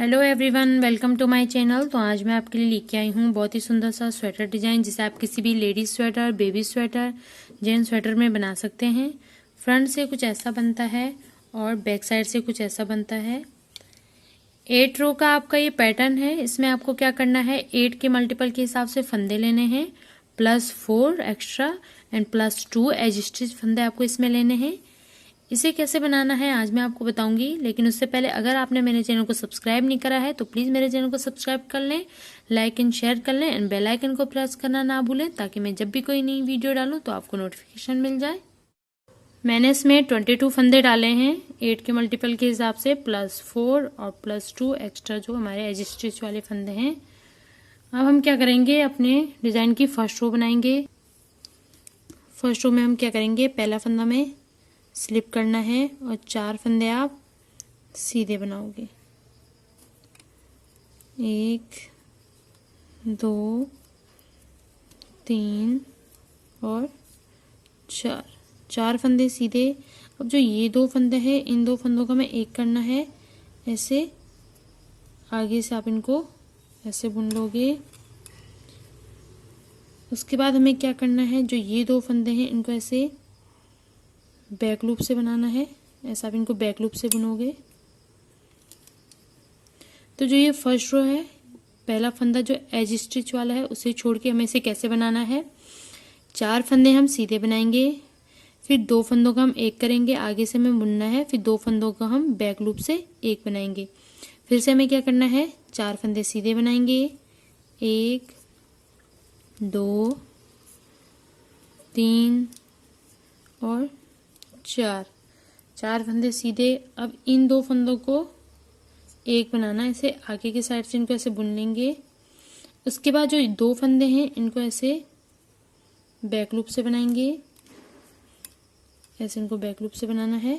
Hello everyone, welcome to my channel. तो आज मैं आपके लिए लेके आई हूँ बहुत ही सुंदर सा स्वेटर डिजाइन, जिसे आप किसी भी ladies sweater, baby sweater, gents sweater में बना सकते हैं। फ्रंट से कुछ ऐसा बनता है और बैक साइड से कुछ ऐसा बनता है। 8 रो का आपका ये पैटर्न है। इसमें आपको क्या करना है, 8 के मल्टीपल के हिसाब से फंदे लेने हैं, +4 एक्स्ट्रा एंड +2 एज स्टिच फंदे आपको इसमें लेने हैं। इसे कैसे बनाना है आज मैं आपको बताऊंगी, लेकिन उससे पहले अगर आपने मेरे चैनल को सब्सक्राइब नहीं करा है तो प्लीज़ मेरे चैनल को सब्सक्राइब कर लें, लाइक एंड शेयर कर लें एंड बेल आइकन को प्रेस करना ना भूलें, ताकि मैं जब भी कोई नई वीडियो डालूं तो आपको नोटिफिकेशन मिल जाए। मैंने इसमें 22 फंदे डाले हैं 8 के मल्टीपल के हिसाब से, +4 और +2 एक्स्ट्रा जो हमारे एज स्टिच वाले फंदे हैं। अब हम क्या करेंगे, अपने डिज़ाइन की फर्स्ट रो बनाएंगे। फर्स्ट रो में हम क्या करेंगे, पहला फंदा में स्लिप करना है और 4 फंदे आप सीधे बनाओगे। 1 2 3 और 4 फंदे सीधे। अब जो ये 2 फंदे हैं, इन 2 फंदों का हमें एक करना है, ऐसे आगे से आप इनको ऐसे बुन लोगे। उसके बाद हमें क्या करना है, जो ये 2 फंदे हैं इनको ऐसे बैक लूप से बनाना है। ऐसा आप इनको बैक लूप से बुनोगे। तो जो ये फर्स्ट रो है, पहला फंदा जो एज स्टिच वाला है उसे छोड़ के हमें इसे कैसे बनाना है, 4 फंदे हम सीधे बनाएंगे, फिर 2 फंदों का हम एक करेंगे, आगे से हमें बुनना है, फिर 2 फंदों का हम बैक लूप से एक बनाएंगे। फिर से हमें क्या करना है, 4 फंदे सीधे बनाएंगे, 1 2 3 और 4 फंदे सीधे। अब इन 2 फंदों को एक बनाना है, इसे आगे की साइड से इनको ऐसे बुन लेंगे। उसके बाद जो 2 फंदे हैं इनको ऐसे बैक लूप से बनाएंगे, ऐसे इनको बैक लूप से बनाना है।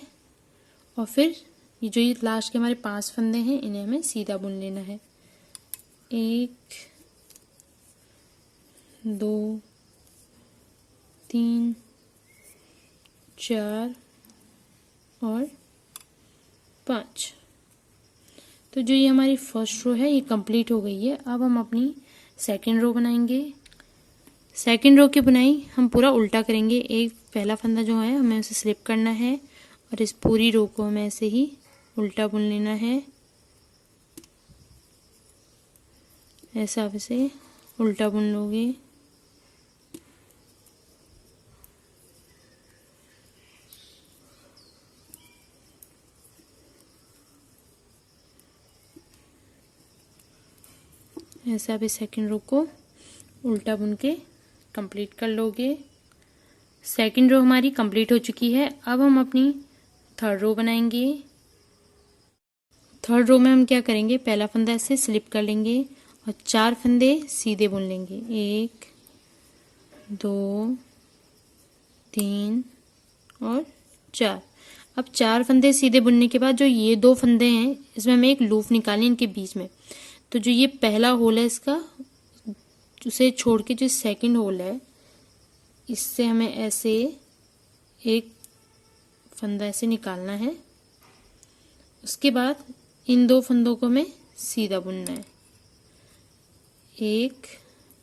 और फिर ये लास्ट के हमारे 5 फंदे हैं, इन्हें हमें सीधा बुन लेना है। 1 2 3 4 और 5। तो जो ये हमारी फर्स्ट रो है ये कंप्लीट हो गई है। अब हम अपनी सेकंड रो बनाएंगे। सेकंड रो की बुनाई हम पूरा उल्टा करेंगे। एक पहला फंदा जो है हमें उसे स्लिप करना है और इस पूरी रो को हमें ऐसे ही उल्टा बुन लेना है। ऐसा आप इसे उल्टा बुन लोगे। ऐसा आप इस सेकंड रो को उल्टा बुन के कंप्लीट कर लोगे। सेकंड रो हमारी कंप्लीट हो चुकी है। अब हम अपनी थर्ड रो बनाएंगे। थर्ड रो में हम क्या करेंगे, पहला फंदा ऐसे स्लिप कर लेंगे और 4 फंदे सीधे बुन लेंगे। 1 2 3 और 4। अब 4 फंदे सीधे बुनने के बाद जो ये 2 फंदे हैं, इसमें हमें एक लूप निकालनी है इनके बीच में। तो जो ये पहला होल है इसका, उसे छोड़ के जो सेकंड होल है, इससे हमें ऐसे एक फंदा ऐसे निकालना है। उसके बाद इन 2 फंदों को हमें सीधा बुनना है, 1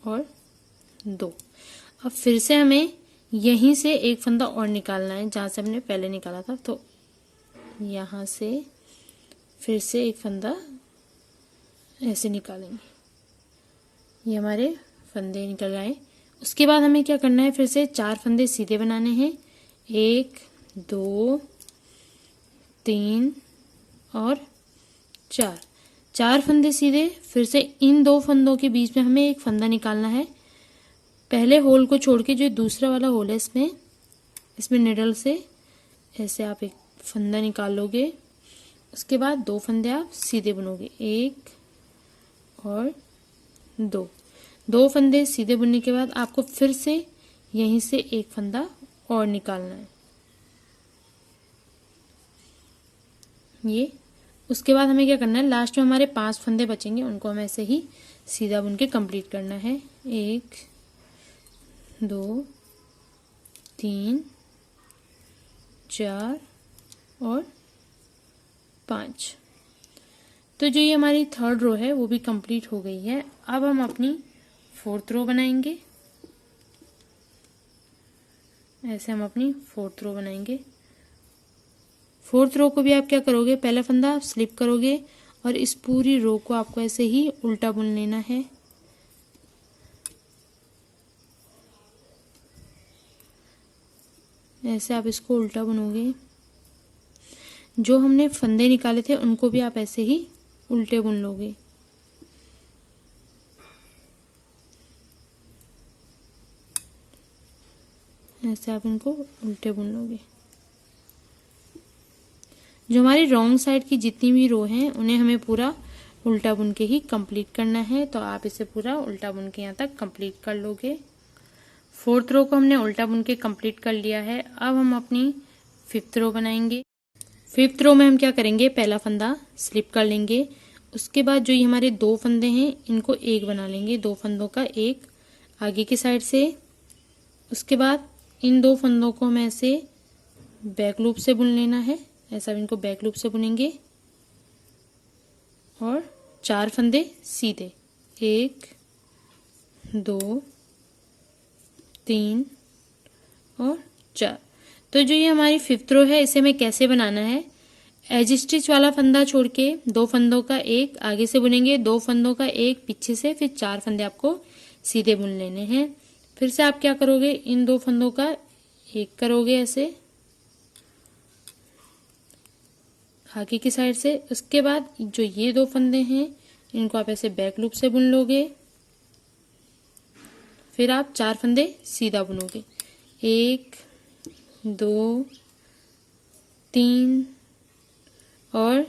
और 2। अब फिर से हमें यहीं से एक फंदा और निकालना है, जहाँ से हमने पहले निकाला था। तो यहाँ से फिर से एक फंदा ऐसे निकालेंगे। ये हमारे फंदे निकल आए। उसके बाद हमें क्या करना है, फिर से 4 फंदे सीधे बनाने हैं। 1 2 3 और 4 फंदे सीधे। फिर से इन 2 फंदों के बीच में हमें एक फंदा निकालना है। पहले होल को छोड़ के जो दूसरा वाला होल है, इसमें निडल से ऐसे आप एक फंदा निकाल लोगे। उसके बाद 2 फंदे आप सीधे बुनोगे, 1 और 2 फंदे सीधे बुनने के बाद आपको फिर से यहीं से एक फंदा और निकालना है। ये उसके बाद हमें क्या करना है, लास्ट में हमारे 5 फंदे बचेंगे, उनको हम ऐसे ही सीधा बुन के कंप्लीट करना है। 1 2 3 4 और 5। तो जो ये हमारी थर्ड रो है वो भी कंप्लीट हो गई है। अब हम अपनी फोर्थ रो बनाएंगे। ऐसे हम अपनी फोर्थ रो बनाएंगे। फोर्थ रो को भी आप क्या करोगे, पहला फंदा आप स्लिप करोगे और इस पूरी रो को आपको ऐसे ही उल्टा बुन लेना है। ऐसे आप इसको उल्टा बुनोगे। जो हमने फंदे निकाले थे उनको भी आप ऐसे ही उल्टे बुन लोगे। ऐसे आप इनको उल्टे बुन लोगे। जो हमारी रॉन्ग साइड की जितनी भी रो हैं उन्हें हमें पूरा उल्टा बुन के ही कंप्लीट करना है। तो आप इसे पूरा उल्टा बुन के यहाँ तक कंप्लीट कर लोगे। फोर्थ रो को हमने उल्टा बुन के कंप्लीट कर लिया है। अब हम अपनी फिफ्थ रो बनाएंगे। फिफ्थ रो में हम क्या करेंगे, पहला फंदा स्लिप कर लेंगे। उसके बाद जो ये हमारे दो फंदे हैं इनको एक बना लेंगे, दो फंदों का एक आगे की साइड से। उसके बाद इन दो फंदों को हमें ऐसे बैक लूप से बुन लेना है। ऐसा इनको बैक लूप से बुनेंगे और 4 फंदे सीधे, 1 2 3 और 4। तो जो ये हमारी फिफ्थ रो है इसे हमें कैसे बनाना है, एज स्टिच वाला फंदा छोड़ के दो फंदों का एक आगे से बुनेंगे, दो फंदों का एक पीछे से, फिर 4 फंदे आपको सीधे बुन लेने हैं। फिर से आप क्या करोगे, इन दो फंदों का एक करोगे ऐसे आगे की साइड से। उसके बाद जो ये दो फंदे हैं इनको आप ऐसे बैक लूप से बुन लोगे। फिर आप 4 फंदे सीधा बुनोगे, 1 2 3 और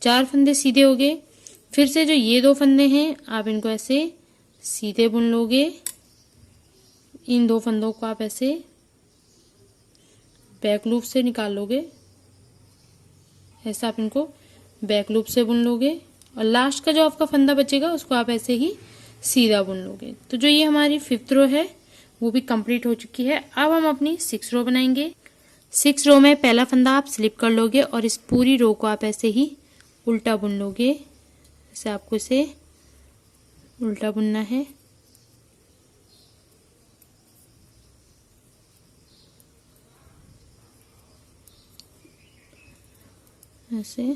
4 फंदे सीधे हो गए। फिर से जो ये दो फंदे हैं आप इनको ऐसे सीधे बुन लोगे। इन दो फंदों को आप ऐसे बैक लूप से निकाल लोगे। ऐसा आप इनको बैक लूप से बुन लोगे और लास्ट का जो आपका फंदा बचेगा उसको आप ऐसे ही सीधा बुन लोगे। तो जो ये हमारी फिफ्थ रो है वो भी कंप्लीट हो चुकी है। अब हम अपनी 6 रो बनाएंगे। 6 रो में पहला फंदा आप स्लिप कर लोगे और इस पूरी रो को आप ऐसे ही उल्टा बुन लोगे। ऐसे आपको इसे उल्टा बुनना है। ऐसे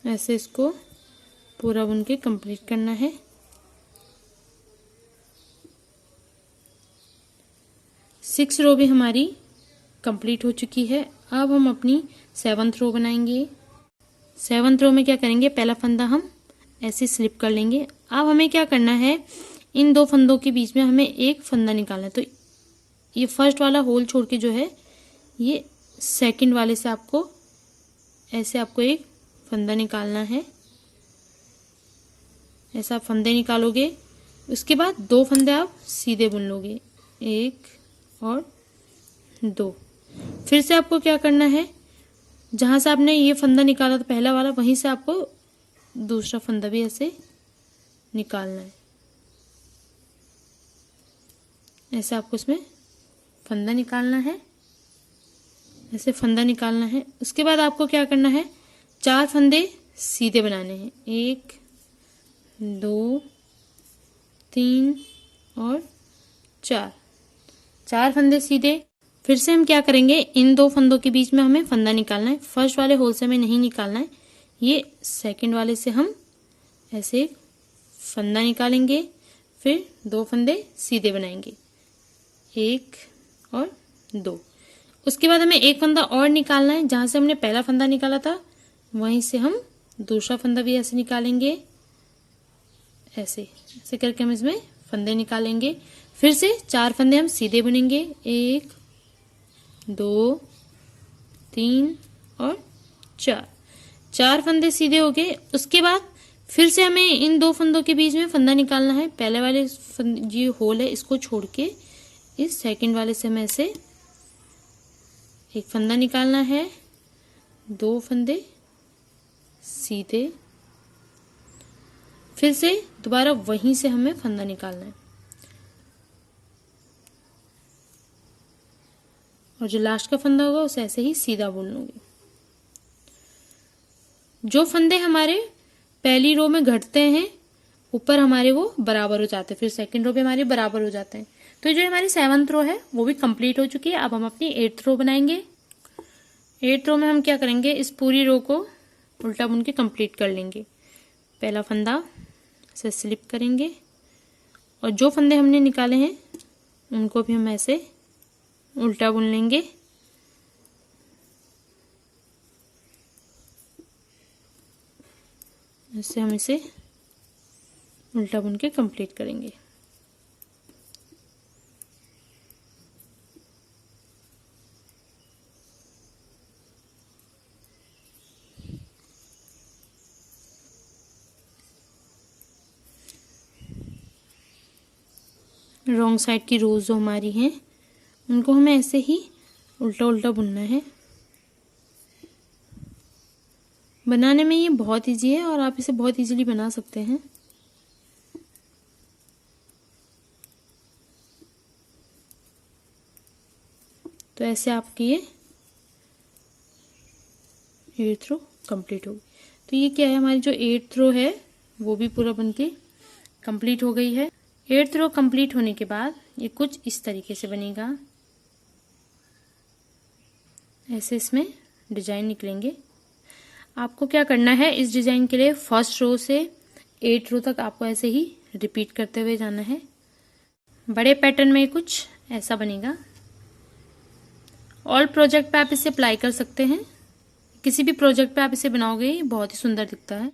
ऐसे इसको पूरा बुन के कंप्लीट करना है। सिक्स रो भी हमारी कंप्लीट हो चुकी है। अब हम अपनी 7th रो बनाएंगे। 7th रो में क्या करेंगे, पहला फंदा हम ऐसे स्लिप कर लेंगे। अब हमें क्या करना है, इन दो फंदों के बीच में हमें एक फंदा निकालना है। तो ये फर्स्ट वाला होल छोड़ के जो है ये सेकंड वाले से आपको ऐसे आपको एक फंदा निकालना है। ऐसा फंदे निकालोगे। उसके बाद दो फंदे आप सीधे बुन लोगे, 1 और 2। फिर से आपको क्या करना है, जहां से आपने ये फंदा निकाला था पहला वाला वहीं से आपको दूसरा फंदा भी ऐसे निकालना है। ऐसे आपको इसमें फंदा निकालना है, ऐसे फंदा निकालना है। उसके बाद आपको क्या करना है, 4 फंदे सीधे बनाने हैं, 1 2 3 और 4 फंदे सीधे। फिर से हम क्या करेंगे, इन दो फंदों के बीच में हमें फंदा निकालना है। फर्स्ट वाले होल से हमें नहीं निकालना है, ये सेकंड वाले से हम ऐसे फंदा निकालेंगे। फिर 2 फंदे सीधे बनाएंगे, 1 और 2। उसके बाद हमें एक फंदा और निकालना है, जहां से हमने पहला फंदा निकाला था वहीं से हम दूसरा फंदा भी ऐसे निकालेंगे। ऐसे ऐसे करके हम इसमें फंदे निकालेंगे। फिर से 4 फंदे हम सीधे बुनेंगे, 1 2 3 और 4 फंदे सीधे हो गए। उसके बाद फिर से हमें इन दो फंदों के बीच में फंदा निकालना है। पहले वाले ये होल है इसको छोड़ के इस सेकंड वाले से हमें ऐसे एक फंदा निकालना है, 2 फंदे सीधे फिर से दोबारा वहीं से हमें फंदा निकालना है और जो लास्ट का फंदा होगा उसे ऐसे ही सीधा बुन लूंगी। जो फंदे हमारे पहली रो में घटते हैं ऊपर हमारे वो बराबर हो जाते हैं, फिर सेकंड रो पे हमारे बराबर हो जाते हैं। तो जो हमारी 7th रो है वो भी कंप्लीट हो चुकी है। अब हम अपनी 8th रो बनाएंगे। 8th रो में हम क्या करेंगे, इस पूरी रो को उल्टा बुन के कंप्लीट कर लेंगे। पहला फंदा ऐसे स्लिप करेंगे और जो फंदे हमने निकाले हैं उनको भी हम ऐसे उल्टा बुन लेंगे। इससे हम इसे उल्टा बुन के कंप्लीट करेंगे। रॉन्ग साइड की रोज जो हमारी हैं उनको हमें ऐसे ही उल्टा उल्टा बुनना है। बनाने में ये बहुत इजी है और आप इसे बहुत इजीली बना सकते हैं। तो ऐसे आपकी ये 8th रो कंप्लीट होगी। तो ये क्या है, हमारी जो 8th रो है वो भी पूरा बनके कंप्लीट हो गई है। 8th रो कंप्लीट होने के बाद ये कुछ इस तरीके से बनेगा। ऐसे इसमें डिजाइन निकलेंगे। आपको क्या करना है, इस डिजाइन के लिए फर्स्ट रो से 8th रो तक आपको ऐसे ही रिपीट करते हुए जाना है। बड़े पैटर्न में कुछ ऐसा बनेगा। ऑल प्रोजेक्ट पे आप इसे अप्लाई कर सकते हैं। किसी भी प्रोजेक्ट पे आप इसे बनाओगे बहुत ही सुंदर दिखता है।